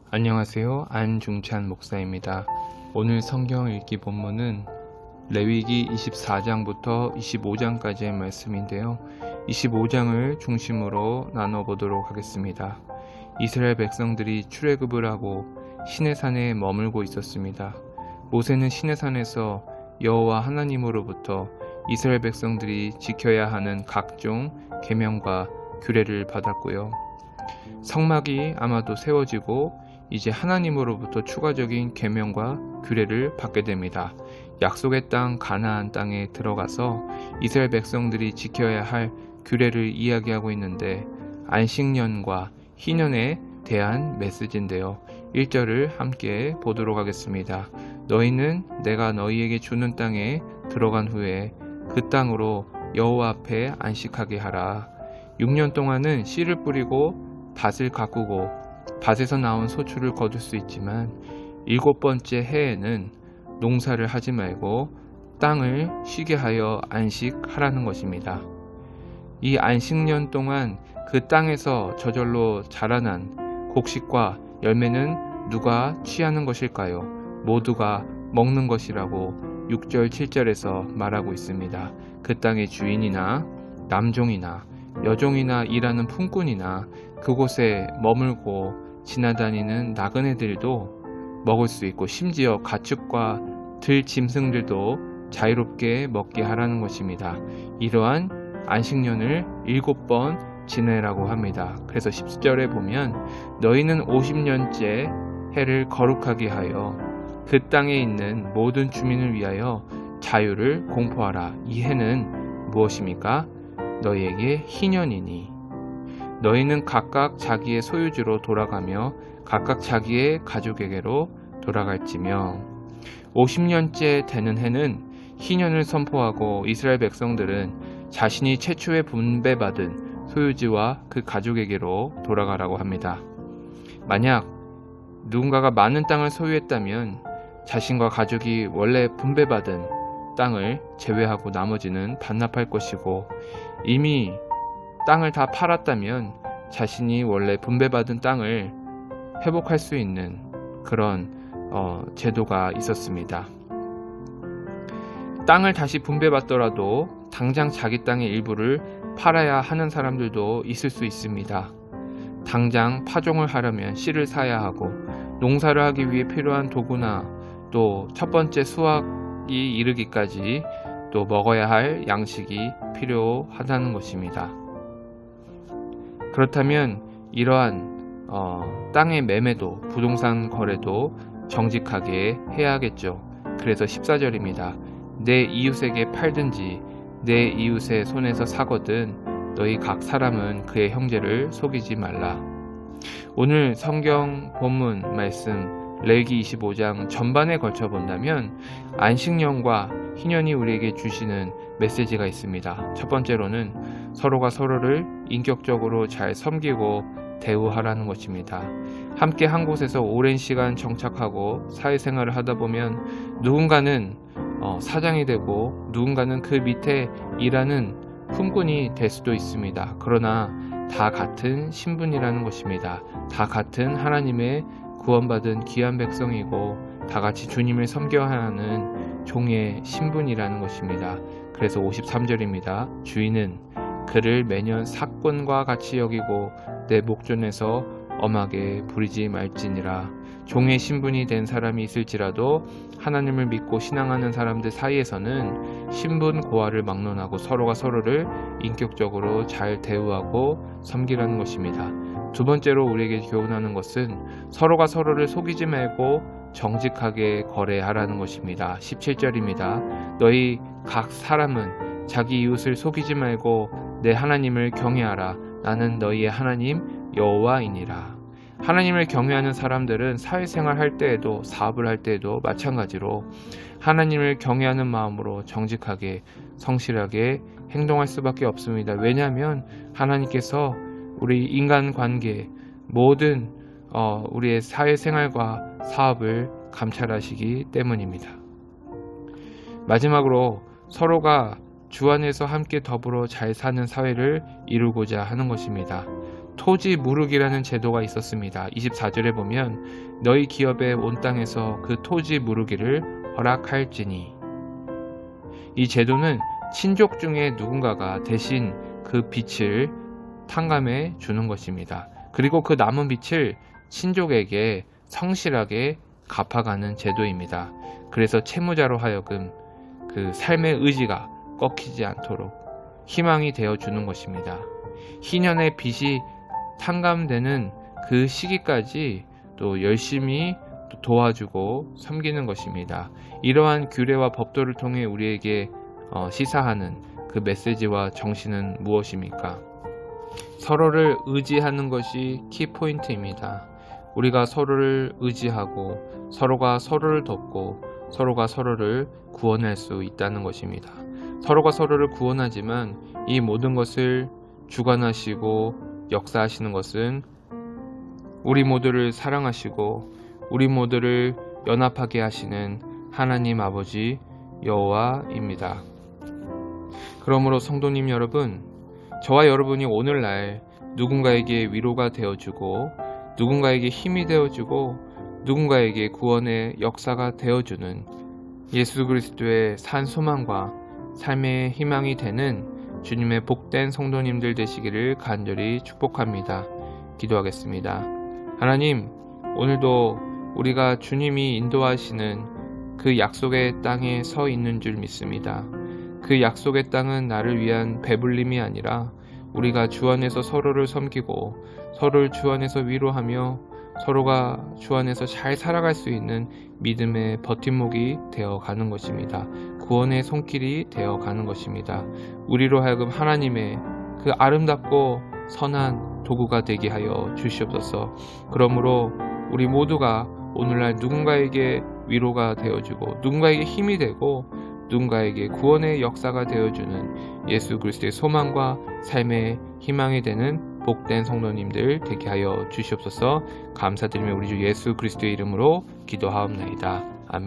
안녕하세요. 안중찬 목사입니다. 오늘 성경 읽기 본문은 레위기 24장부터 25장까지의 말씀인데요. 25장을 중심으로 나눠보도록 하겠습니다. 이스라엘 백성들이 출애굽을 하고 시내산에 머물고 있었습니다. 모세는 시내산에서 여호와 하나님으로부터 이스라엘 백성들이 지켜야 하는 각종 계명과 규례를 받았고요. 성막이 아마도 세워지고 이제 하나님으로부터 추가적인 계명과 규례를 받게 됩니다. 약속의 땅 가나안 땅에 들어가서 이스라엘 백성들이 지켜야 할 규례를 이야기하고 있는데 안식년과 희년에 대한 메시지인데요. 1절을 함께 보도록 하겠습니다. 너희는 내가 너희에게 주는 땅에 들어간 후에 그 땅으로 여호와 앞에 안식하게 하라. 6년 동안은 씨를 뿌리고 밭을 가꾸고 밭에서 나온 소출을 거둘 수 있지만 7번째 해에는 농사를 하지 말고 땅을 쉬게 하여 안식하라는 것입니다. 이 안식년 동안 그 땅에서 저절로 자라난 곡식과 열매는 누가 취하는 것일까요? 모두가 먹는 것이라고 6절 7절에서 말하고 있습니다. 그 땅의 주인이나 남종이나 여종이나 일하는 품꾼이나 그곳에 머물고 지나다니는 나그네들도 먹을 수 있고 심지어 가축과 들 짐승들도 자유롭게 먹게 하라는 것입니다. 이러한 안식년을 7번 지내라고 합니다. 그래서 10절에 보면 너희는 50년째 해를 거룩하게 하여 그 땅에 있는 모든 주민을 위하여 자유를 공포하라. 이 해는 무엇입니까? 너희에게 희년이니 너희는 각각 자기의 소유지로 돌아가며 각각 자기의 가족에게로 돌아갈지며 50년째 되는 해는 희년을 선포하고 이스라엘 백성들은 자신이 최초에 분배받은 소유지와 그 가족에게로 돌아가라고 합니다. 만약 누군가가 많은 땅을 소유했다면 자신과 가족이 원래 분배받은 땅을 제외하고 나머지는 반납할 것이고 이미 땅을 다 팔았다면 자신이 원래 분배받은 땅을 회복할 수 있는 그런 제도가 있었습니다. 땅을 다시 분배받더라도 당장 자기 땅의 일부를 팔아야 하는 사람들도 있을 수 있습니다. 당장 파종을 하려면 씨를 사야 하고 농사를 하기 위해 필요한 도구나 또 첫 번째 수확이 이르기까지 또 먹어야 할 양식이 필요하다는 것입니다. 그렇다면 이러한 땅의 매매도 부동산 거래도 정직하게 해야겠죠. 그래서 14절입니다. 내 이웃에게 팔든지 내 이웃의 손에서 사거든 너희 각 사람은 그의 형제를 속이지 말라. 오늘 성경 본문 말씀 레위기 25장 전반에 걸쳐 본다면 안식년과 희년이 우리에게 주시는 메시지가 있습니다. 첫 번째로는 서로가 서로를 인격적으로 잘 섬기고 대우하라는 것입니다. 함께 한 곳에서 오랜 시간 정착하고 사회생활을 하다 보면 누군가는 사장이 되고 누군가는 그 밑에 일하는 품꾼이 될 수도 있습니다. 그러나 다 같은 신분이라는 것입니다. 다 같은 하나님의 구원받은 귀한 백성이고 다 같이 주님을 섬겨야 하는 종의 신분이라는 것입니다. 그래서 53절입니다. 주인은 그를 매년 삭권과 같이 여기고 내 목전에서 엄하게 부리지 말지니라. 종의 신분이 된 사람이 있을지라도 하나님을 믿고 신앙하는 사람들 사이에서는 신분 고하를 막론하고 서로가 서로를 인격적으로 잘 대우하고 섬기라는 것입니다. 두 번째로 우리에게 교훈하는 것은 서로가 서로를 속이지 말고 정직하게 거래하라는 것입니다. 17절입니다. 너희 각 사람은 자기 이웃을 속이지 말고 내 하나님을 경외하라. 나는 너희의 하나님 여호와이니라. 하나님을 경외하는 사람들은 사회생활 할 때에도 사업을 할 때에도 마찬가지로 하나님을 경외하는 마음으로 정직하게 성실하게 행동할 수밖에 없습니다. 왜냐하면 하나님께서 우리 인간관계 모든 우리의 사회생활과 사업을 감찰하시기 때문입니다. 마지막으로 서로가 주 안에서 함께 더불어 잘 사는 사회를 이루고자 하는 것입니다. 토지 무르기라는 제도가 있었습니다. 24절에 보면 너희 기업에 온 땅에서 그 토지 무르기를 허락할지니, 이 제도는 친족 중에 누군가가 대신 그 빚을 탕감해 주는 것입니다. 그리고 그 남은 빚을 친족에게 성실하게 갚아가는 제도입니다. 그래서 채무자로 하여금 그 삶의 의지가 꺾이지 않도록 희망이 되어 주는 것입니다. 희년의 빚이 탕감되는 그 시기까지 또 열심히 도와주고 섬기는 것입니다. 이러한 규례와 법도를 통해 우리에게 시사하는 그 메시지와 정신은 무엇입니까? 서로를 의지하는 것이 키포인트입니다. 우리가 서로를 의지하고 서로가 서로를 돕고 서로가 서로를 구원할 수 있다는 것입니다. 서로가 서로를 구원하지만 이 모든 것을 주관하시고 역사하시는 것은 우리 모두를 사랑하시고 우리 모두를 연합하게 하시는 하나님 아버지 여호와입니다. 그러므로 성도님 여러분, 저와 여러분이 오늘날 누군가에게 위로가 되어주고 누군가에게 힘이 되어주고 누군가에게 구원의 역사가 되어주는 예수 그리스도의 산 소망과 삶의 희망이 되는 주님의 복된 성도님들 되시기를 간절히 축복합니다. 기도하겠습니다. 하나님, 오늘도 우리가 주님이 인도하시는 그 약속의 땅에 서 있는 줄 믿습니다. 그 약속의 땅은 나를 위한 배불림이 아니라 우리가 주 안에서 서로를 섬기고 서로를 주 안에서 위로하며 서로가 주 안에서 잘 살아갈 수 있는 믿음의 버팀목이 되어가는 것입니다. 구원의 손길이 되어가는 것입니다. 우리로 하여금 하나님의 그 아름답고 선한 도구가 되게 하여 주시옵소서. 그러므로 우리 모두가 오늘날 누군가에게 위로가 되어주고 누군가에게 힘이 되고 누군가에게 구원의 역사가 되어주는 예수 그리스도의 소망과 삶의 희망이 되는 복된 성도님들 되게 하여 주시옵소서. 감사드리며 우리 주 예수 그리스도의 이름으로 기도하옵나이다. 아멘.